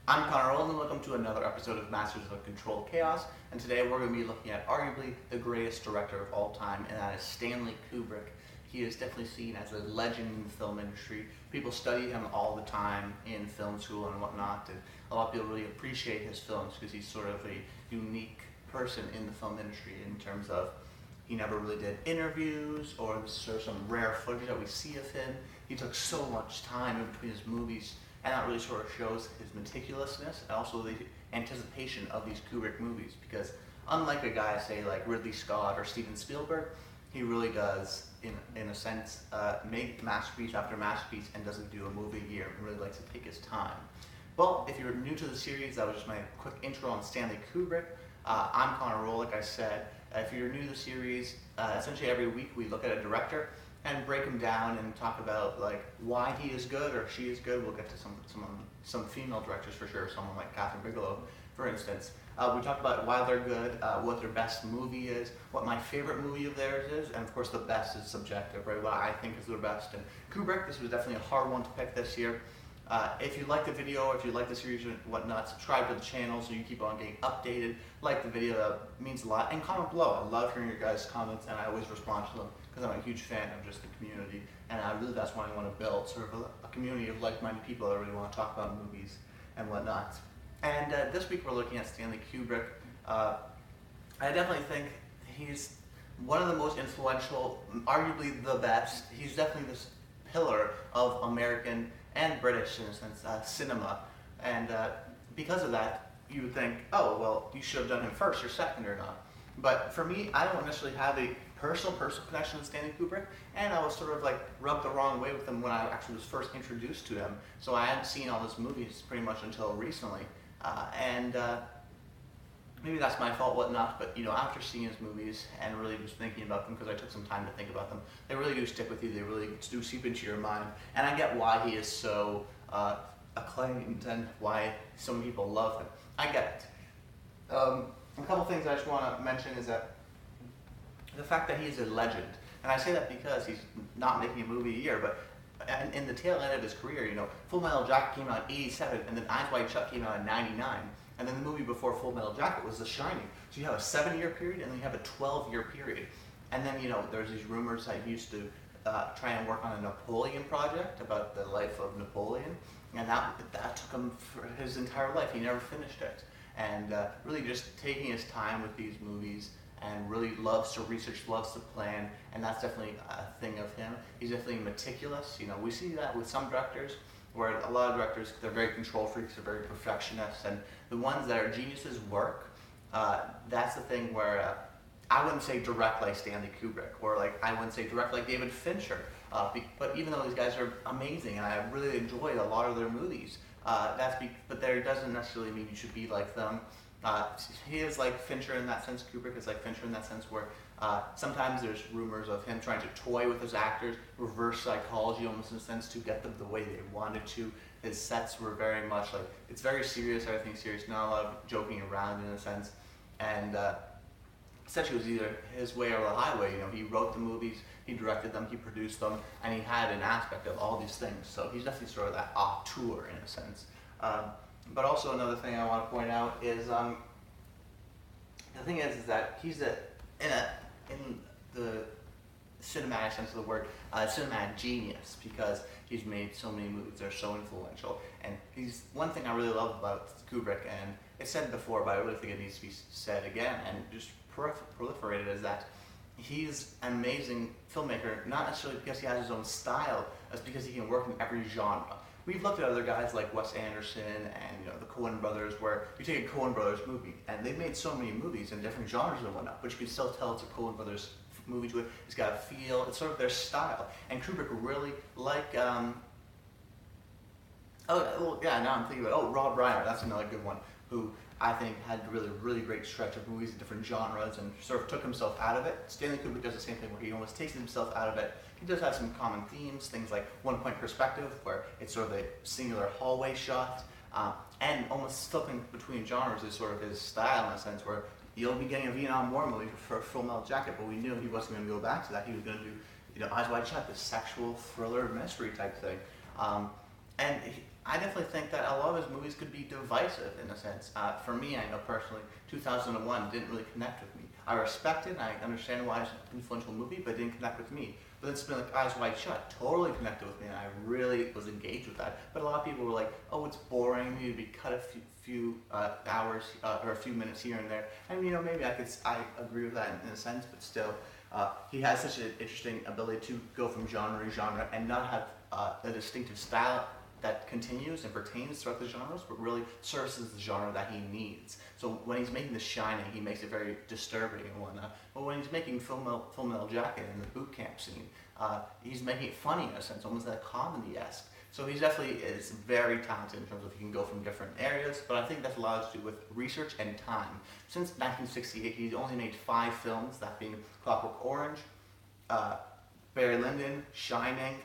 I'm Connor Rowland, and welcome to another episode of Masters of Controlled Chaos. And today we're going to be looking at arguably the greatest director of all time, and that is Stanley Kubrick. He is definitely seen as a legend in the film industry. People study him all the time in film school and whatnot, and a lot of people really appreciate his films because he's sort of a unique person in the film industry in terms of he never really did interviews or sort of some rare footage that we see of him. He took so much time in between his movies, and that really sort of shows his meticulousness and also the anticipation of these Kubrick movies, because unlike a guy, say, like Ridley Scott or Steven Spielberg, he really does, in a sense, make masterpiece after masterpiece and doesn't do a movie a year and really likes to take his time. Well, if you're new to the series, that was just my quick intro on Stanley Kubrick. I'm Connor Rowland, like I said. If you're new to the series, essentially every week we look at a director and break him down and talk about like why he is good or she is good. We'll get to some female directors for sure, someone like Catherine Bigelow, for instance. We talk about why they're good, what their best movie is, what my favorite movie of theirs is, and of course the best is subjective, right? What I think is their best. And Kubrick, this was definitely a hard one to pick this year. If you like the video, if you like the series and whatnot, subscribe to the channel so you keep on getting updated. Like the video, that means a lot. And comment below. I love hearing your guys' comments, and I always respond to them because I'm a huge fan of just the community. And that's what I want to build, sort of a community of like-minded people that really want to talk about movies and whatnot. And this week we're looking at Stanley Kubrick. I definitely think he's one of the most influential, arguably the best. He's definitely this pillar of American and British, in a sense, cinema. And because of that, you would think, oh, well, you should have done him first or second or not. But for me, I don't necessarily have a personal connection with Stanley Kubrick, and I was sort of like rubbed the wrong way with him when I actually was first introduced to him. So I hadn't seen all his movies pretty much until recently. Maybe that's my fault, whatnot, but after seeing his movies and really just thinking about them, because I took some time to think about them, they really do stick with you, they really do seep into your mind, and I get why he is so acclaimed and why so many people love him. I get it. A couple things I just want to mention is that the fact that he is a legend, and I say that because he's not making a movie a year, but in the tail end of his career, Full Metal Jacket came out in '87, and then Eyes Wide Shut came out in '99. And then the movie before Full Metal Jacket was The Shining. So you have a 7-year period, and then you have a 12-year period. And then, there's these rumors that he used to try and work on a Napoleon project about the life of Napoleon. And that took him for his entire life. He never finished it. And really just taking his time with these movies and really loves to research, loves to plan. And that's definitely a thing of him. He's definitely meticulous. We see that with some directors, where a lot of directors, they're very control freaks, they're very perfectionists, and the ones that are geniuses work. That's the thing where I wouldn't say direct like Stanley Kubrick, or I wouldn't say direct like David Fincher, but even though these guys are amazing, and I really enjoyed a lot of their movies, but there doesn't necessarily mean you should be like them. He is like Fincher in that sense, Kubrick is like Fincher in that sense, where sometimes there's rumors of him trying to toy with his actors, reverse psychology almost in a sense to get them the way they wanted to. His sets were very much it's very serious, everything serious, not a lot of joking around in a sense. And essentially it was either his way or the highway. He wrote the movies, he directed them, he produced them, and he had an aspect of all these things. So he's definitely sort of that auteur in a sense. But also another thing I want to point out is the thing is that he's in the cinematic sense of the word, cinematic genius, because he's made so many movies that are so influential. And he's one thing I really love about Kubrick, and it's said before, but I really think it needs to be said again and just proliferated, is that he's an amazing filmmaker, not necessarily because he has his own style, it's because he can work in every genre. We've looked at other guys like Wes Anderson and the Coen brothers, where you take a Coen brothers movie, and they've made so many movies in different genres and whatnot, but you can still tell it's a Coen brothers movie to it. It's got a feel, it's sort of their style. And Kubrick really now I'm thinking about, Rob Reiner, that's another good one, who I think had really great stretch of movies in different genres and sort of took himself out of it. Stanley Kubrick does the same thing, where he almost takes himself out of it. He does have some common themes, things like one-point perspective, where it's sort of a singular hallway shot, and almost flipping between genres is sort of his style in a sense, where you'll be getting a Vietnam War movie for Full Metal Jacket, but we knew he wasn't going to go back to that. He was going to do Eyes Wide Shut, this sexual thriller mystery type thing. I definitely think that a lot of his movies could be divisive in a sense. For me, I know personally, 2001 didn't really connect with me. I respect it, and I understand why it's an influential movie, but it didn't connect with me. But then something like Eyes Wide Shut totally connected with me, and I really was engaged with that. But a lot of people were like, "Oh, it's boring. Maybe be cut a few hours or a few minutes here and there." And maybe I agree with that in a sense, but still, he has such an interesting ability to go from genre to genre and not have a distinctive style that continues and pertains throughout the genres, but really services the genre that he needs. So when he's making The Shining, he makes it very disturbing and whatnot. But when he's making Full Metal Jacket in the boot camp scene, he's making it funny in a sense, almost like comedy-esque. So he definitely is very talented in terms of he can go from different areas, but I think that's a lot to do with research and time. Since 1968, he's only made 5 films, that being Clockwork Orange, Barry Lyndon, Shining,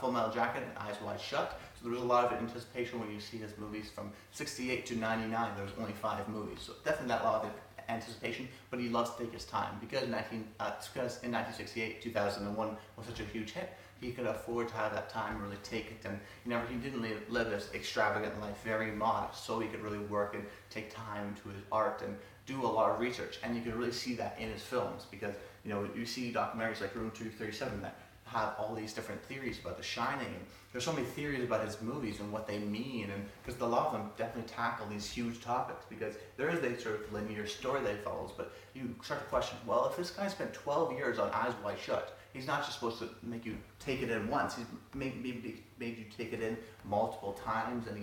Full Metal Jacket, and Eyes Wide Shut. So there was a lot of anticipation when you see his movies from 68 to 99. There was only 5 movies, so definitely that lot of anticipation. But he loves to take his time because in 1968, 2001 was such a huge hit. He could afford to have that time and really take it, and he didn't live this extravagant life, very modest. So he could really work and take time into his art and do a lot of research, and you could really see that in his films because you see documentaries like Room 237 that have all these different theories about The Shining, and there's so many theories about his movies and what they mean, and because a lot of them definitely tackle these huge topics because there is a sort of linear story that he follows, but you start to question, well, if this guy spent 12 years on Eyes Wide Shut, he's not just supposed to make you take it in once, he's made you take it in multiple times, and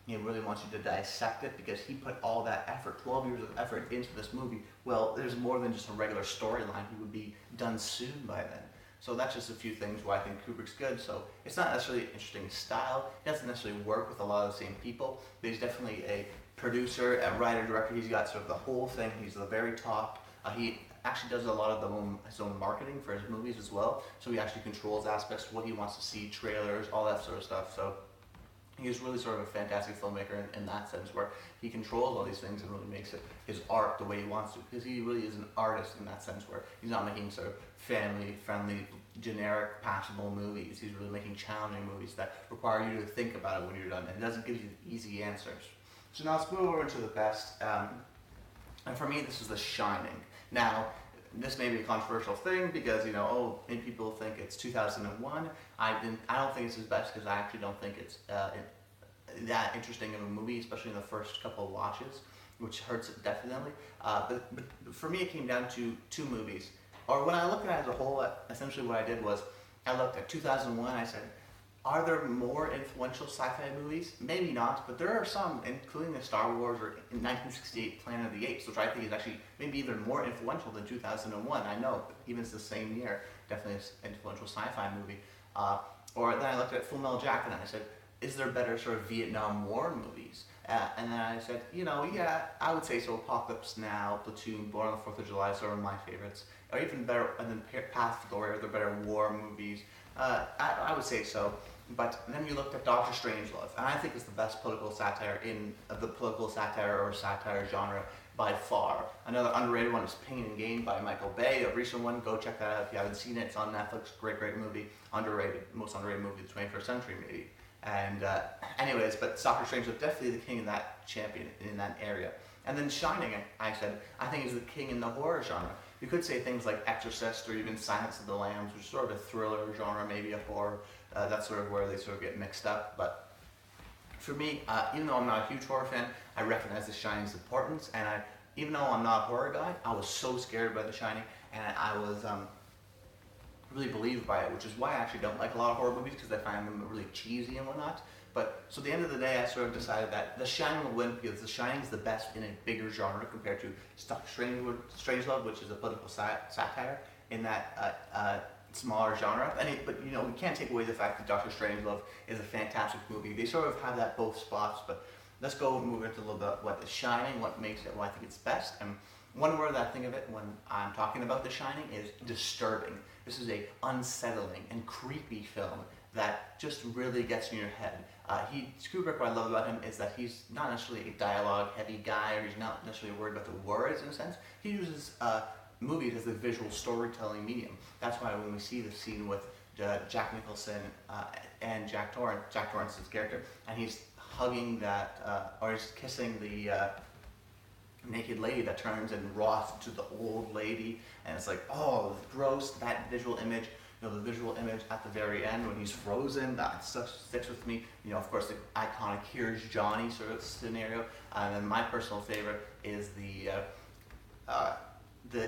he really wants you to dissect it because he put all that effort, 12 years of effort into this movie. Well, there's more than just a regular storyline. He would be done soon by then. So that's just a few things why I think Kubrick's good. So it's not necessarily an interesting style. He doesn't necessarily work with a lot of the same people. But he's definitely a producer, a writer, director. He's got sort of the whole thing. He's the very top. He actually does a lot of his own marketing for his movies as well. So he actually controls aspects, what he wants to see, trailers, all that sort of stuff. So he's really sort of a fantastic filmmaker in that sense, where he controls all these things and really makes it his art the way he wants to, because he really is an artist in that sense, where he's not making sort of family-friendly, generic, passable movies. He's really making challenging movies that require you to think about it when you're done, and it doesn't give you easy answers. So now let's move over into the best, and for me this is The Shining. Now, this may be a controversial thing because many people think it's 2001. I don't think it's his best because I actually don't think it's that interesting of a movie, especially in the first couple of watches, which hurts it definitely. But for me, it came down to 2 movies. Or when I looked at it as a whole, essentially what I did was I looked at 2001. I said, are there more influential sci-fi movies? Maybe not, but there are some, including the Star Wars or in 1968 Planet of the Apes, which I think is actually maybe even more influential than 2001. I know, but even it's the same year, definitely an influential sci-fi movie. Or then I looked at Full Metal Jacket and I said, is there better sort of Vietnam War movies? And then I said, yeah, I would say so. Apocalypse Now, Platoon, Born on the 4th of July are some of my favorites. Or even better, and then Path to Glory, are there better war movies? I would say so. But then you looked at Doctor Strangelove, and I think it's the best political satire in the political satire or satire genre by far. Another underrated one is Pain and Gain by Michael Bay, a recent one. Go check that out if you haven't seen it. It's on Netflix. Great movie. Underrated, most underrated movie of the 21st century maybe. And anyways, but Doctor Strangelove definitely the king of that champion in that area. And then Shining, I said, I think is the king in the horror genre. You could say things like Exorcist or even Silence of the Lambs, which is sort of a thriller genre, maybe a horror. That's sort of where they sort of get mixed up. But for me, even though I'm not a huge horror fan, I recognize The Shining's importance. And even though I'm not a horror guy, I was so scared by The Shining, and I was really believed by it, which is why I actually don't like a lot of horror movies, because I find them really cheesy and whatnot. But so at the end of the day, I sort of decided that The Shining will win because The Shining is the best in a bigger genre compared to Strangelove, which is a political satire in that smaller genre. But we can't take away the fact that Doctor Strangelove is a fantastic movie. They sort of have that both spots. But let's go move into a little bit what The Shining, what makes it, why I think it's best. And one word that I think of it when I'm talking about The Shining is disturbing. This is a unsettling and creepy film that just really gets in your head. Kubrick, what I love about him is that he's not necessarily a dialogue-heavy guy, or he's not necessarily worried about the words in a sense. He uses movies as a visual storytelling medium. That's why when we see the scene with Jack Nicholson and Jack Torrance's character, and he's hugging that, or he's kissing the naked lady that turns and rots to the old lady, and it's like, oh, gross, that visual image. You know, the visual image at the very end when he's frozen, that stuff sticks with me. You know, of course, the iconic "Here's Johnny" sort of scenario, and then my personal favorite is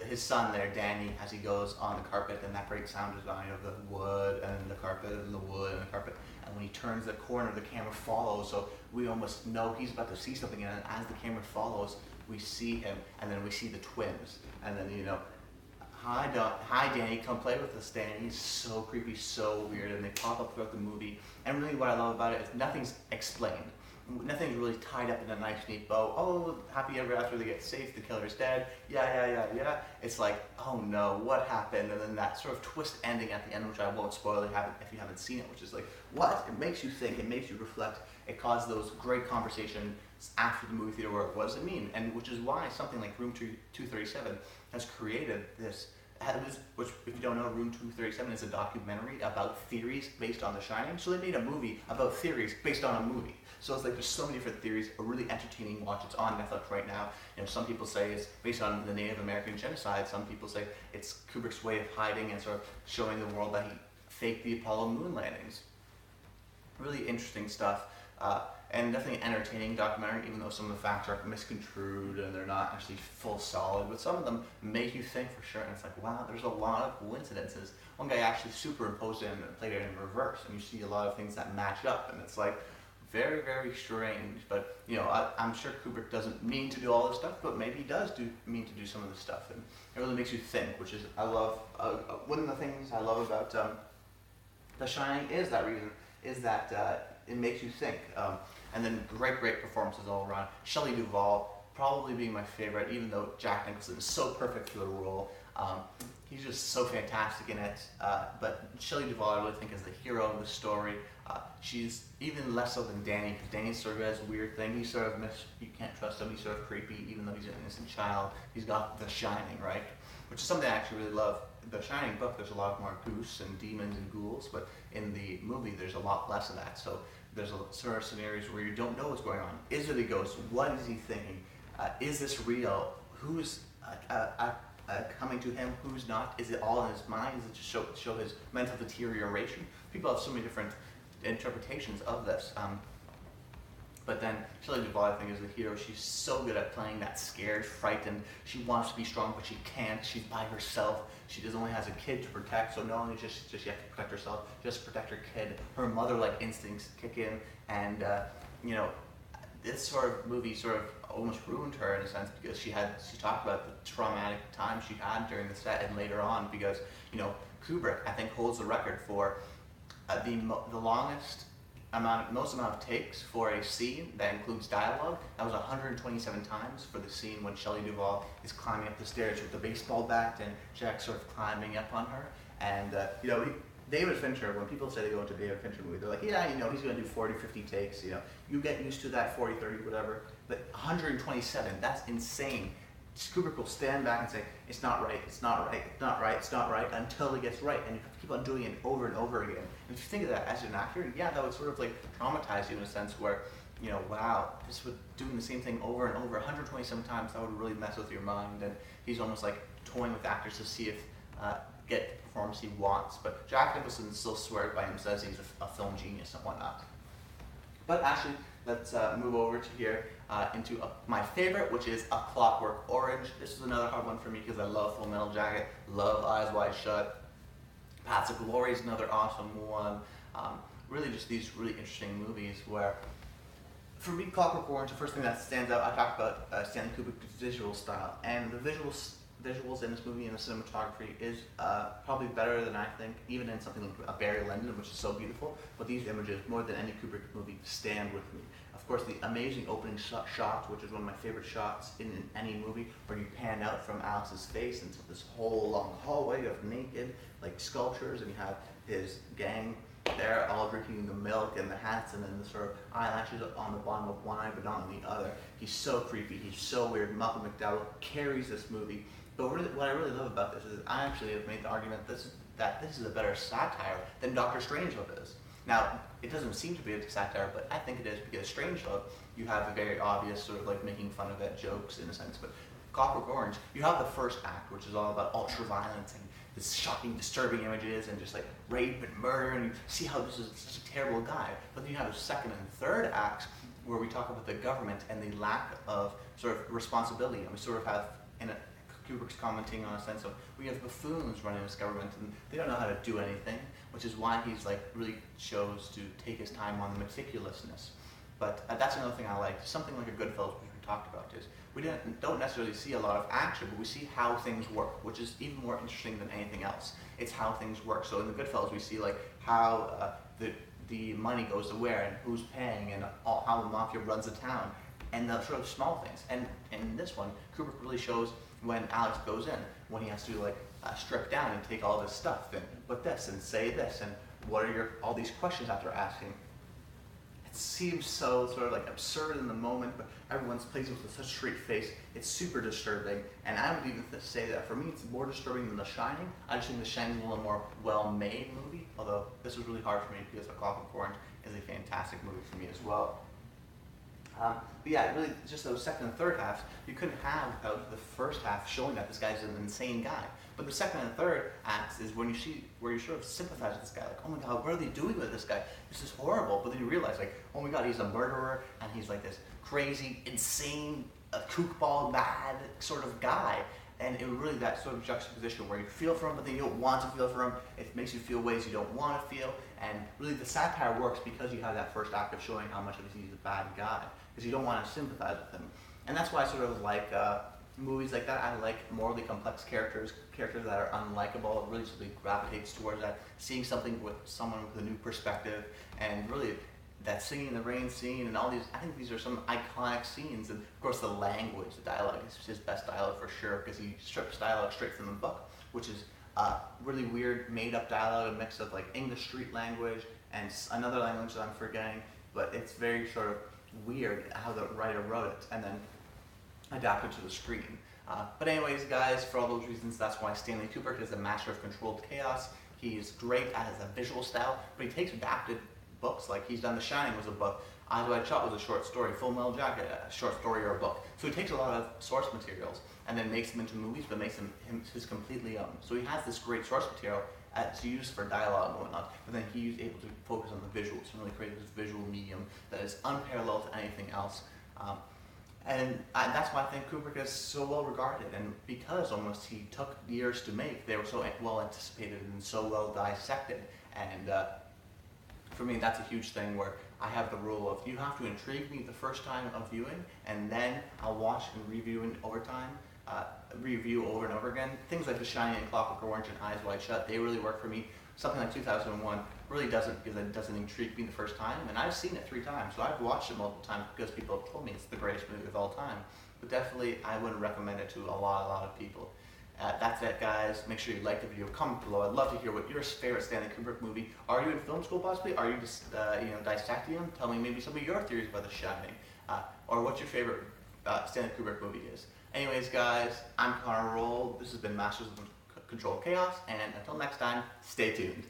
his son there, Danny, as he goes on the carpet, and that great sound design of the wood and the carpet and the wood and the carpet. And when he turns the corner, the camera follows, so we almost know he's about to see something. And as the camera follows, we see him, and then we see the twins, and then, you know, hi Danny, come play with us, Danny. He's so creepy, so weird, and they pop up throughout the movie. And really, what I love about it is nothing's explained. Nothing's really tied up in a nice, neat bow. Oh, happy ever after, they get safe, the killer's dead. Yeah. It's like, oh no, what happened? And then that sort of twist ending at the end, which I won't spoil if you haven't seen it, which is like, what? It makes you think, it makes you reflect. It caused those great conversations after the movie theater where what does it mean? And which is why something like Room 237 has created this, which, if you don't know, Room 237 is a documentary about theories based on The Shining. So they made a movie about theories based on a movie. So it's like there's so many different theories, a really entertaining watch. It's on Netflix right now. You know, some people say it's based on the Native American genocide. Some people say it's Kubrick's way of hiding and sort of showing the world that he faked the Apollo moon landings. Really interesting stuff. And definitely an entertaining documentary, even though some of the facts are misconstrued and they're not actually full solid, but some of them make you think for sure, and it's like, wow, there's a lot of coincidences. One guy actually superimposed it and played it in reverse, and you see a lot of things that match up, and it's like, very, very strange. But, you know, I'm sure Kubrick doesn't mean to do all this stuff, but maybe he does mean to do some of this stuff, and it really makes you think, which is, I love, one of the things I love about The Shining is that reason, is that it makes you think. And then great performances all around. Shelley Duvall probably being my favorite, even though Jack Nicholson is so perfect for the role. He's just so fantastic in it. But Shelley Duvall, I really think, is the hero of the story. She's even less so than Danny, because Danny sort of has a weird thing. He's sort of you can't trust him. He's sort of creepy, even though he's an innocent child. He's got The Shining, right? Which is something I actually really love. The Shining book, there's a lot more goose and demons and ghouls, but in the movie, there's a lot less of that. So there's a sort of scenarios where you don't know what's going on. Is it a ghost? What is he thinking? Is this real? Who's coming to him? Who's not? Is it all in his mind? Is it just show his mental deterioration? People have so many different interpretations of this. But then Shelley Duvall, I think, is the hero. She's so good at playing that scared, frightened. She wants to be strong, but she can't. She's by herself. She only has a kid to protect, so not only just she has to protect herself, just protect her kid. Her mother-like instincts kick in, and you know, this sort of movie sort of almost ruined her in a sense, because she talked about the traumatic time she had during the set and later on, because, you know, Kubrick, I think, holds the record for the most amount of takes for a scene that includes dialogue. That was 127 times for the scene when Shelley Duvall is climbing up the stairs with the baseball bat and Jack's sort of climbing up on her. And, you know, David Fincher, when people say they go into a David Fincher movie, they're like, yeah, you know, he's going to do 40, 50 takes, you know. You get used to that 40, 30, whatever. But 127, that's insane. Kubrick will stand back and say, it's not right, it's not right, it's not right, it's not right, until it gets right. And you have to keep on doing it over and over again. And if you think of that as an actor, yeah, that would sort of like traumatize you in a sense where, you know, wow, this would doing the same thing over and over 127 times, that would really mess with your mind. And he's almost like toying with actors to see if get the performance he wants. But Jack Nicholson still swears by him, says he's a film genius and whatnot. But actually, let's move over to here into my favorite, which is A Clockwork Orange. This is another hard one for me because I love Full Metal Jacket, love Eyes Wide Shut. Paths of Glory is another awesome one. Really just these really interesting movies where, for me, Clockwork Orange, the first thing that stands out, I talked about Stanley Kubrick's visual style, and the visuals in this movie and the cinematography is probably better than I think, even in something like Barry Lyndon, which is so beautiful. But these images, more than any Kubrick movie, stand with me. Of course, the amazing opening shot, which is one of my favorite shots in any movie, where you pan out from Alice's face into this whole long hallway of naked, like, sculptures, and you have his gang there all drinking the milk and the hats, and then the sort of eyelashes on the bottom of one eye but not on the other. He's so creepy, he's so weird. Malcolm McDowell carries this movie. But what I really love about this is I actually have made the argument this is that this is a better satire than Doctor Strangelove is. Now, it doesn't seem to be a satire, but I think it is, because Strangelove, you have a very obvious sort of like making fun of it jokes in a sense, but Clockwork Orange, you have the first act, which is all about ultra violence and this shocking, disturbing images and just like rape and murder, and you see how this is such a terrible guy. But then you have the second and third acts where we talk about the government and the lack of sort of responsibility, and we sort of have, in a, Kubrick's commenting on a sense of, we have buffoons running this government and they don't know how to do anything, which is why he's like really chose to take his time on the meticulousness. But that's another thing I like. Something like a Goodfellas, which we talked about, is we don't necessarily see a lot of action, but we see how things work, which is even more interesting than anything else. It's how things work. So in the Goodfellas, we see like how the money goes to where and who's paying and how the mafia runs the town, and the sort of small things. And in this one, Kubrick really shows when Alex goes in, when he has to like strip down and take all this stuff and put this and say this and what are all these questions that they're asking. It seems so sort of like absurd in the moment, but everyone's plays with such a straight face. It's super disturbing, and I would even say that for me it's more disturbing than The Shining. I just think The Shining is a little more well-made movie, although this was really hard for me because A Clockwork Orange is a fantastic movie for me as well. But yeah, really, just those second and third halves, you couldn't have without the first half showing that this guy's an insane guy. But the second and third acts is when you see, where you sort of sympathize with this guy, like, oh my god, what are they doing with this guy? This is horrible. But then you realize, like, oh my god, he's a murderer, and he's like this crazy, insane, kookball, mad sort of guy. And it was really that sort of juxtaposition where you feel for him, but then you don't want to feel for him. It makes you feel ways you don't want to feel. And really the satire works because you have that first act of showing how much of he's a bad guy, because you don't want to sympathize with him. And that's why I sort of like movies like that. I like morally complex characters that are unlikable. It really sort of gravitates towards that, seeing something with someone with a new perspective, and really that singing in the rain scene and all these, I think these are some iconic scenes. And of course the language, the dialogue is his best dialogue for sure, because he strips dialogue straight from the book, which is really weird made up dialogue, a mix of like English street language and another language that I'm forgetting, but it's very sort of weird how the writer wrote it and then adapted to the screen. But anyways guys, for all those reasons, that's why Stanley Kubrick is a master of controlled chaos. He's great at his visual style, but he takes adapted books, like he's done The Shining was a book, Eyes Wide Shut was a short story, Full Metal Jacket, a short story or a book. So he takes a lot of source materials and then makes them into movies, but makes them his completely own. So he has this great source material to use for dialogue and whatnot, but then he's able to focus on the visuals and really create this visual medium that is unparalleled to anything else. And that's why I think Kubrick is so well regarded, and because almost he took years to make, they were so well anticipated and so well dissected. And for me, that's a huge thing where I have the rule of, you have to intrigue me the first time of viewing, and then I'll watch and review over time, review over and over again. Things like The Shining and Clockwork Orange and Eyes Wide Shut, they really work for me. Something like 2001 really doesn't, because it doesn't intrigue me the first time, and I've seen it 3 times, so I've watched it multiple times because people have told me it's the greatest movie of all time. But definitely, I wouldn't recommend it to a lot of people. That's it, guys. Make sure you like the video, comment below. I'd love to hear what your favorite Stanley Kubrick movie. Are you in film school possibly? Are you just dissecting them? Tell me maybe some of your theories about The Shining, or what your favorite Stanley Kubrick movie is. Anyways, guys, I'm Connor Roll. This has been Masters of Controlled Chaos, and until next time, stay tuned.